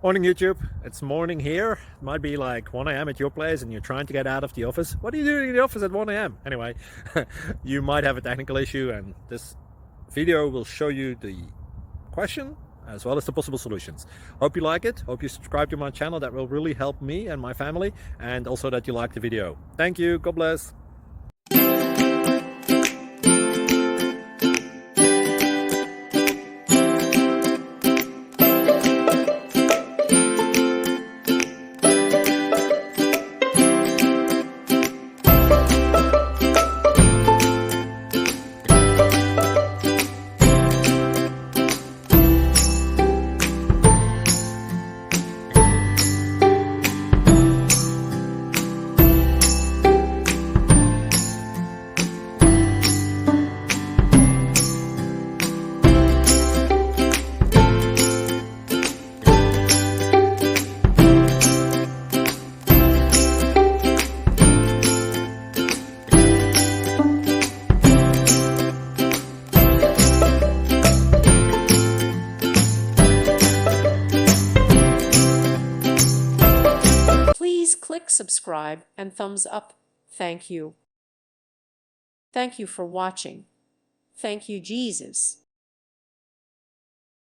Morning YouTube, it's morning here. It might be like 1 a.m. at your place and you're trying to get out of the office. What are you doing in the office at 1 a.m.? Anyway, you might have a technical issue and this video will show you the question as well as the possible solutions. Hope you like it, hope you subscribe to my channel. That will really help me and my family, and also that you like the video. Thank you, God bless. Please click subscribe and thumbs up. Thank you. Thank you for watching. Thank you, Jesus.